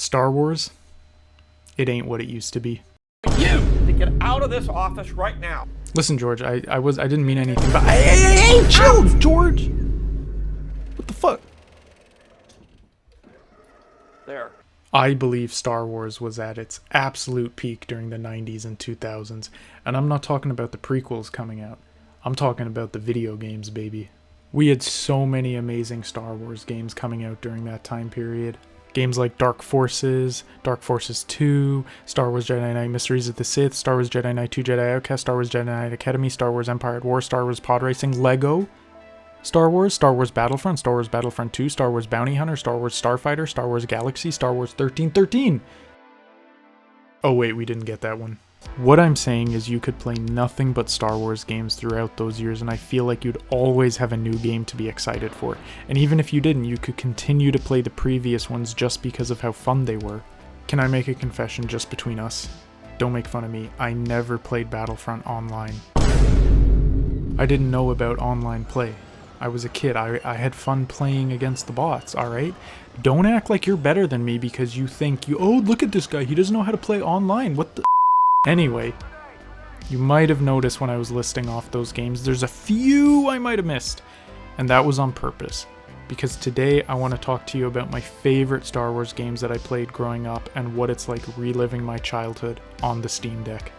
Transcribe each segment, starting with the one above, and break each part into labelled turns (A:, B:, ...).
A: Star Wars, it ain't what it used to be.
B: You to get out of this office right now.
A: Listen, George, I didn't mean anything, but hey, chill, George. What the fuck?
B: There.
A: I believe Star Wars was at its absolute peak during the 90s and 2000s, and I'm not talking about the prequels coming out. I'm talking about the video games, baby. We had so many amazing Star Wars games coming out during that time period. Games like Dark Forces 2, Star Wars Jedi Knight Mysteries of the Sith, Star Wars Jedi Knight 2 Jedi Outcast, Star Wars Jedi Knight Academy, Star Wars Empire at War, Star Wars Pod Racing, Lego, Star Wars Battlefront, Star Wars Battlefront 2, Star Wars Bounty Hunter, Star Wars Starfighter, Star Wars Galaxy, Star Wars 1313. Oh wait, we didn't get that one. What I'm saying is you could play nothing but Star Wars games throughout those years, and I feel like you'd always have a new game to be excited for. And even if you didn't, you could continue to play the previous ones just because of how fun they were. Can I make a confession just between us? Don't make fun of me. I never played Battlefront online. I didn't know about online play. I was a kid. I had fun playing against the bots, alright? Don't act like you're better than me because you think oh, look at this guy. He doesn't know how to play online. What the... Anyway, you might have noticed when I was listing off those games, there's a few I might have missed. And that was on purpose. Because today I want to talk to you about my favorite Star Wars games that I played growing up and what it's like reliving my childhood on the Steam Deck.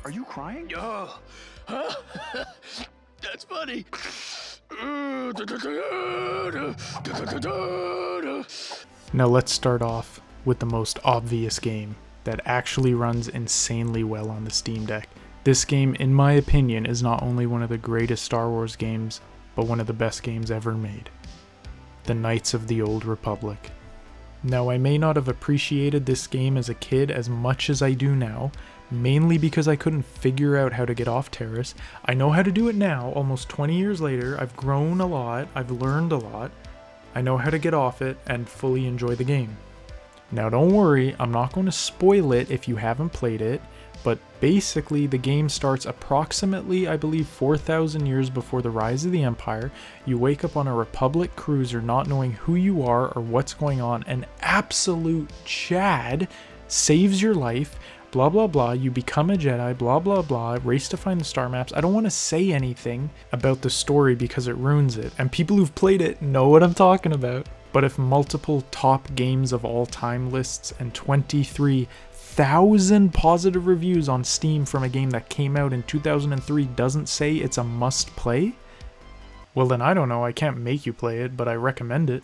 C: Are you crying?
D: Oh, that's funny.
A: Now let's start off with the most obvious game that actually runs insanely well on the Steam Deck. This game, in my opinion, is not only one of the greatest Star Wars games, but one of the best games ever made. The Knights of the Old Republic. Now, I may not have appreciated this game as a kid as much as I do now, mainly because I couldn't figure out how to get off Terrace. I know how to do it now, almost 20 years later. I've grown a lot, I've learned a lot. I know how to get off it and fully enjoy the game. Now don't worry, I'm not going to spoil it if you haven't played it, but basically the game starts approximately, I believe, 4,000 years before the rise of the Empire. You wake up on a Republic cruiser not knowing who you are or what's going on. An absolute Chad saves your life, blah blah blah, you become a Jedi, blah blah blah, race to find the star maps. I don't want to say anything about the story because it ruins it, and people who've played it know what I'm talking about. But if multiple top games of all time lists and 23,000 positive reviews on Steam from a game that came out in 2003 doesn't say it's a must play, well then I don't know, I can't make you play it, but I recommend it.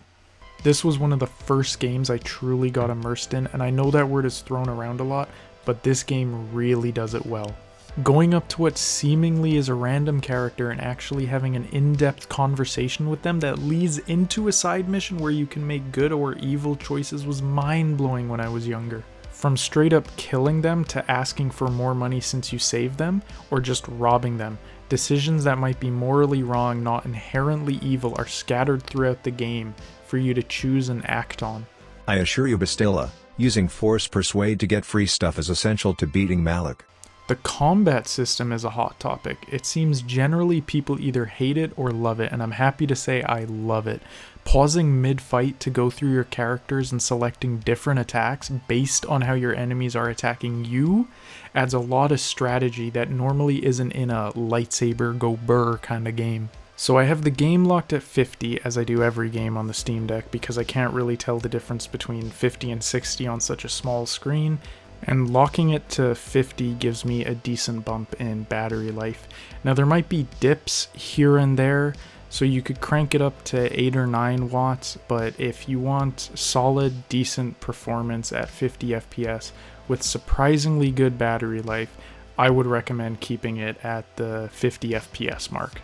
A: This was one of the first games I truly got immersed in, and I know that word is thrown around a lot, but this game really does it well. Going up to what seemingly is a random character and actually having an in-depth conversation with them that leads into a side mission where you can make good or evil choices was mind-blowing when I was younger. From straight up killing them to asking for more money since you saved them, or just robbing them. Decisions that might be morally wrong, not inherently evil, are scattered throughout the game for you to choose and act on.
C: I assure you, Bastilla, using Force Persuade to get free stuff is essential to beating Malik.
A: The combat system is a hot topic. It seems generally people either hate it or love it, and I'm happy to say I love it. Pausing mid-fight to go through your characters and selecting different attacks based on how your enemies are attacking you adds a lot of strategy that normally isn't in a lightsaber go burr kind of game. So I have the game locked at 50, as I do every game on the Steam Deck, because I can't really tell the difference between 50 and 60 on such a small screen. And locking it to 50 gives me a decent bump in battery life. Now there might be dips here and there, so you could crank it up to 8 or 9 watts, but if you want solid, decent performance at 50 FPS with surprisingly good battery life, I would recommend keeping it at the 50 FPS mark.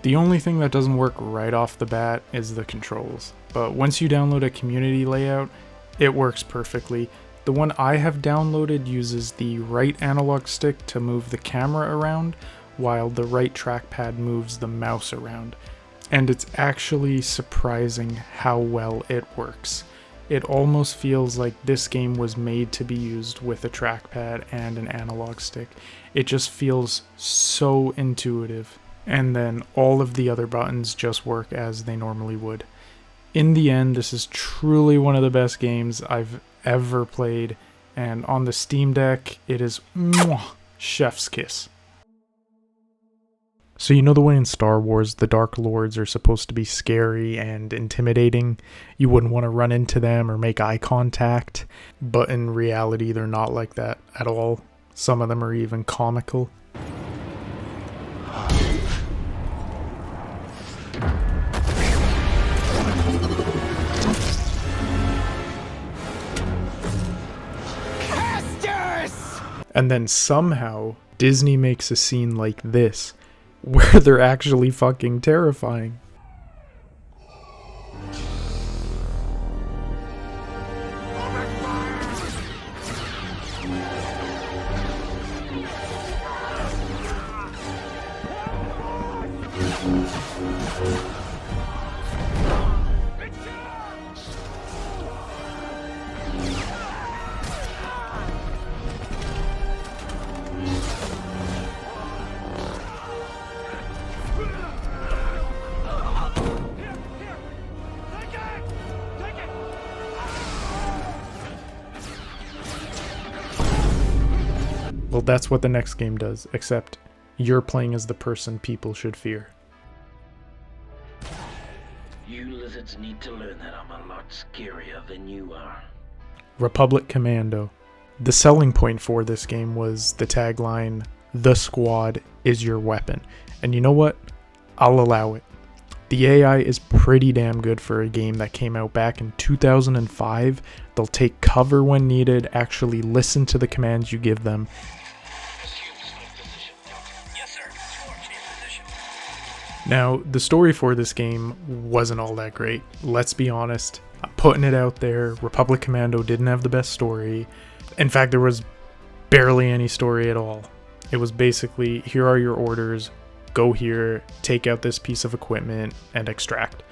A: The only thing that doesn't work right off the bat is the controls, but once you download a community layout, it works perfectly. The one I have downloaded uses the right analog stick to move the camera around, while the right trackpad moves the mouse around. And it's actually surprising how well it works. It almost feels like this game was made to be used with a trackpad and an analog stick. It just feels so intuitive. And then all of the other buttons just work as they normally would. In the end, this is truly one of the best games I've ever played, and on the Steam Deck, it is chef's kiss. So you know the way in Star Wars the Dark Lords are supposed to be scary and intimidating? You wouldn't want to run into them or make eye contact, but in reality they're not like that at all. Some of them are even comical. And then somehow Disney makes a scene like this where they're actually fucking terrifying. Well, that's what the next game does, except you're playing as the person people should fear.
D: You lizards need to learn that I'm a lot scarier than you are.
A: Republic Commando. The selling point for this game was the tagline, "The squad is your weapon." And you know what? I'll allow it. The AI is pretty damn good for a game that came out back in 2005. They'll take cover when needed, actually listen to the commands you give them. Now, the story for this game wasn't all that great. Let's be honest. I'm putting it out there. Republic Commando didn't have the best story. In fact, there was barely any story at all. It was basically, here are your orders. Go here, take out this piece of equipment, and extract.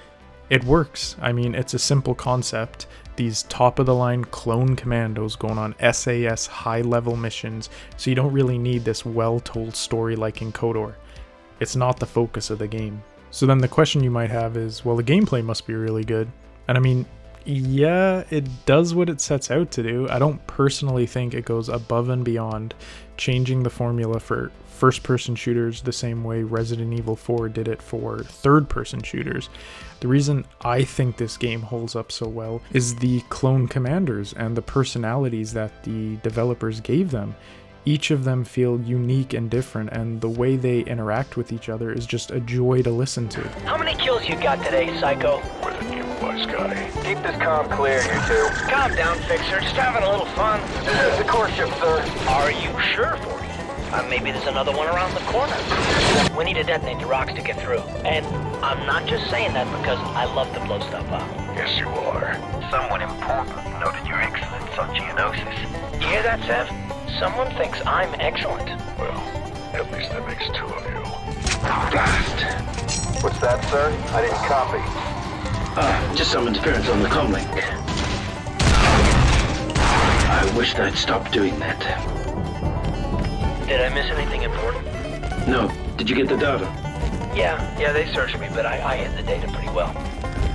A: It works. I mean, it's a simple concept. These top-of-the-line clone commandos going on SAS high-level missions, so you don't really need this well-told story like in Kotor. It's not the focus of the game. So then the question you might have is, well, the gameplay must be really good. And I mean, yeah, it does what it sets out to do. I don't personally think it goes above and beyond changing the formula for first-person shooters the same way Resident Evil 4 did it for third-person shooters. The reason I think this game holds up so well is the clone commanders and the personalities that the developers gave them. Each of them feel unique and different, and the way they interact with each other is just a joy to listen to.
E: How many kills you got today, Psycho?
F: We're the new wise guy.
G: Keep this comm clear, you two.
E: Calm down, Fixer. Just having a little fun.
G: This is the core ship, sir.
E: Are you sure, 40? Maybe there's another one around the corner. We need to detonate the rocks to get through. And I'm not just saying that because I love to blow stuff up.
F: Yes, you are.
G: Someone important noted your excellence on geonosis.
E: You hear that, Sev? Someone thinks I'm excellent.
F: Well, at least that makes two of you. Blast.
G: What's that, sir? I didn't copy.
D: Just some interference on the comlink. I wish I'd stopped doing that.
E: Did I miss anything important?
D: No. Did you get the data?
E: Yeah, they searched me, but I hid the data pretty well.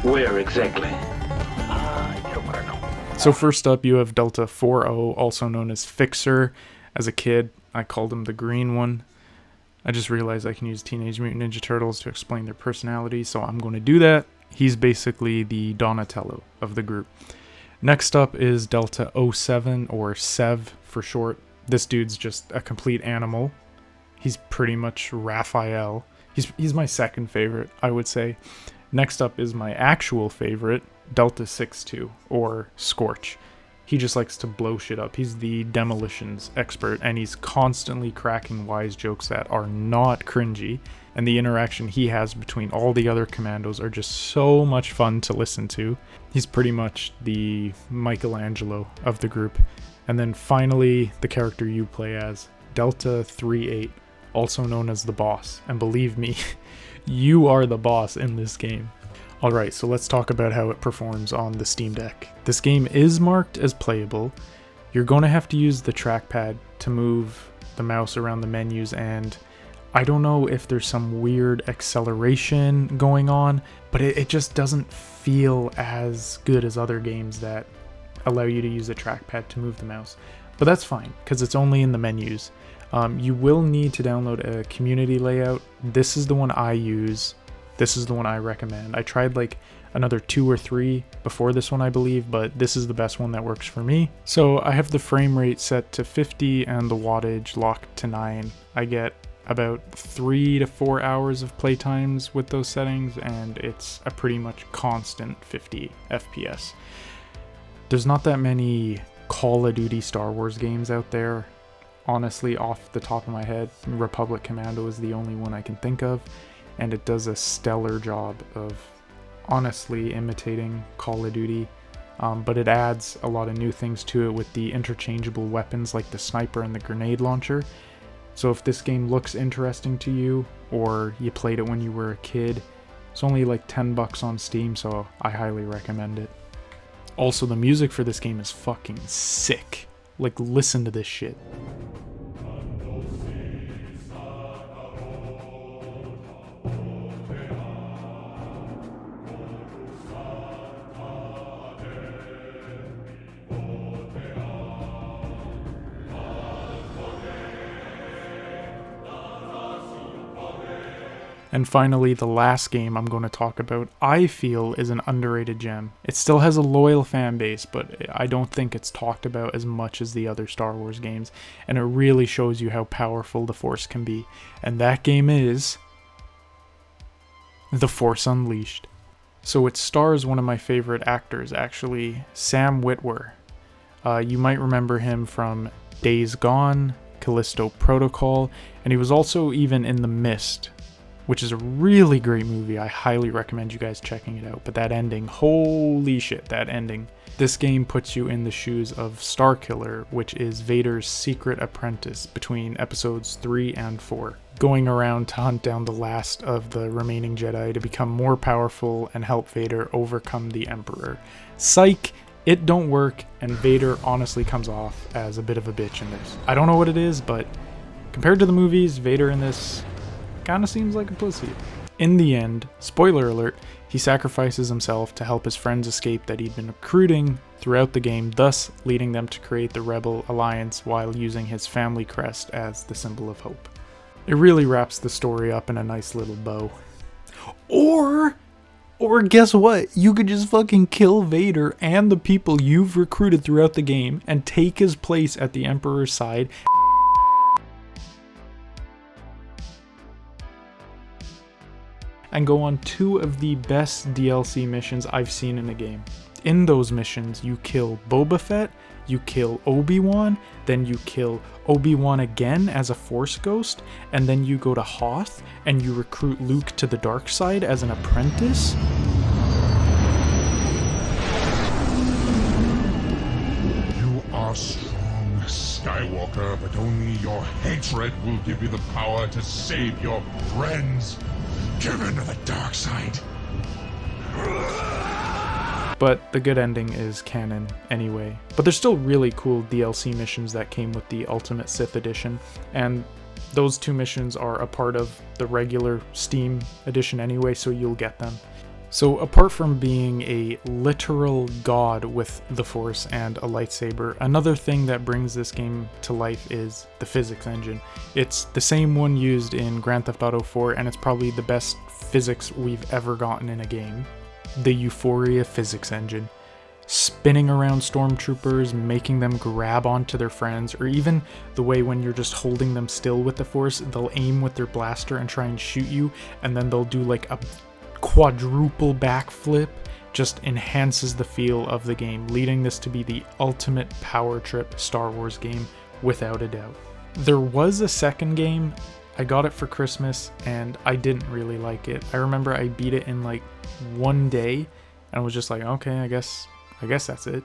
D: Where exactly?
E: You don't want to know.
A: So first up, you have Delta 4-0, also known as Fixer. As a kid, I called him the green one. I just realized I can use Teenage Mutant Ninja Turtles to explain their personality, so I'm going to do that. He's basically the Donatello of the group. Next up is Delta 07, or Sev for short. This dude's just a complete animal. He's pretty much Raphael. He's my second favorite, I would say. Next up is my actual favorite, Delta 62, or Scorch. He just likes to blow shit up. He's the demolitions expert, and he's constantly cracking wise jokes that are not cringy. And the interaction he has between all the other commandos are just so much fun to listen to. He's pretty much the Michelangelo of the group. And then finally, the character you play as, Delta 38, also known as the boss. And believe me, you are the boss in this game. Alright, so let's talk about how it performs on the Steam Deck. This game is marked as playable. You're going to have to use the trackpad to move the mouse around the menus, and I don't know if there's some weird acceleration going on, but it just doesn't feel as good as other games that allow you to use a trackpad to move the mouse. But that's fine, because it's only in the menus. You will need to download a community layout. This is the one I use. This is the one I recommend. I tried like another 2 or 3 before this one, I believe, but this is the best one that works for me. So I have the frame rate set to 50 and the wattage locked to 9. I get about 3 to 4 hours of play times with those settings, and it's a pretty much constant 50 FPS. There's not that many Call of Duty Star Wars games out there. Honestly, off the top of my head, Republic Commando is the only one I can think of, and it does a stellar job of honestly imitating Call of Duty, but it adds a lot of new things to it with the interchangeable weapons like the sniper and the grenade launcher. So if this game looks interesting to you, or you played it when you were a kid, it's only like $10 on Steam, so I highly recommend it. Also, the music for this game is fucking sick. Like, listen to this shit. And finally, the last game I'm going to talk about, I feel is an underrated gem. It still has a loyal fan base, but I don't think it's talked about as much as the other Star Wars games, and it really shows you how powerful the Force can be. And that game is The Force Unleashed. So it stars one of my favorite actors, actually, Sam Witwer. You might remember him from Days Gone, Callisto Protocol, and he was also even in The Mist, which is a really great movie. I highly recommend you guys checking it out. But that ending, holy shit, that ending. This game puts you in the shoes of Starkiller, which is Vader's secret apprentice between episodes 3 and 4, going around to hunt down the last of the remaining Jedi to become more powerful and help Vader overcome the Emperor. Psych, it don't work, and Vader honestly comes off as a bit of a bitch in this. I don't know what it is, but compared to the movies, Vader in this kind of seems like a pussy. In the end, spoiler alert, he sacrifices himself to help his friends escape that he'd been recruiting throughout the game, thus leading them to create the Rebel Alliance while using his family crest as the symbol of hope. It really wraps the story up in a nice little bow. Or guess what? You could just fucking kill Vader and the people you've recruited throughout the game and take his place at the Emperor's side. And go on 2 of the best DLC missions I've seen in a game. In those missions, you kill Boba Fett, you kill Obi-Wan, then you kill Obi-Wan again as a Force ghost, and then you go to Hoth and you recruit Luke to the dark side as an apprentice.
H: You are strong, Skywalker, but only your hatred will give you the power to save your friends. Give in to the dark side.
A: But the good ending is canon anyway. But there's still really cool DLC missions that came with the Ultimate Sith Edition, and those 2 missions are a part of the regular Steam edition anyway, so you'll get them. So apart from being a literal god with the Force and a lightsaber, another thing that brings this game to life is the physics engine. It's the same one used in Grand Theft Auto 4, and it's probably the best physics we've ever gotten in a game. The Euphoria physics engine. Spinning around stormtroopers, making them grab onto their friends, or even the way when you're just holding them still with the Force, they'll aim with their blaster and try and shoot you, and then they'll do like a quadruple backflip, just enhances the feel of the game, leading this to be the ultimate power trip Star Wars game without a doubt. There was a second game, I got it for Christmas, and I didn't really like it. I remember I beat it in like one day, and was just like, okay, I guess that's it.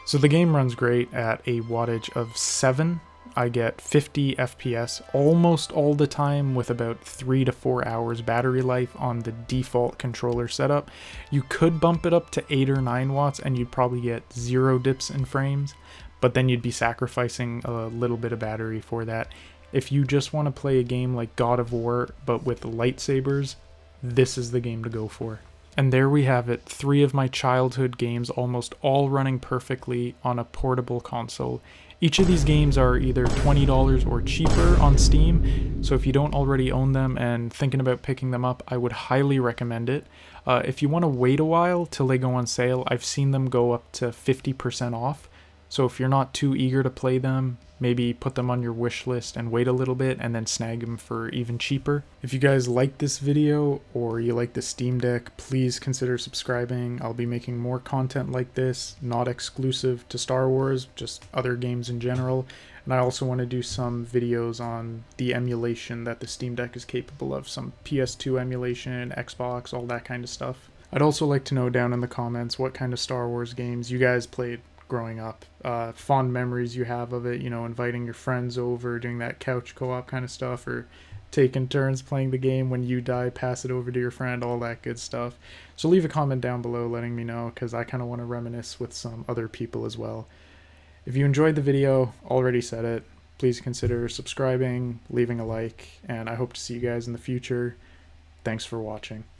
A: So the game runs great at a wattage of 7. I get 50 FPS almost all the time with about 3 to 4 hours battery life on the default controller setup. You could bump it up to 8 or 9 watts and you'd probably get 0 dips in frames, but then you'd be sacrificing a little bit of battery for that. If you just want to play a game like God of War, but with lightsabers, this is the game to go for. And there we have it, 3 of my childhood games almost all running perfectly on a portable console. Each of these games are either $20 or cheaper on Steam, so if you don't already own them and thinking about picking them up, I would highly recommend it. If you want to wait a while till they go on sale, I've seen them go up to 50% off. So if you're not too eager to play them, maybe put them on your wish list and wait a little bit and then snag them for even cheaper. If you guys like this video or you like the Steam Deck, please consider subscribing. I'll be making more content like this, not exclusive to Star Wars, just other games in general. And I also want to do some videos on the emulation that the Steam Deck is capable of, some PS2 emulation, Xbox, all that kind of stuff. I'd also like to know down in the comments what kind of Star Wars games you guys played growing up, fond memories you have of it, you know, inviting your friends over, doing that couch co-op kind of stuff, or taking turns playing the game. When you die, pass it over to your friend, all that good stuff. So leave a comment down below letting me know, because I kind of want to reminisce with some other people as well. If you enjoyed the video, already said it, please consider subscribing, leaving a like, and I hope to see you guys in the future. Thanks for watching.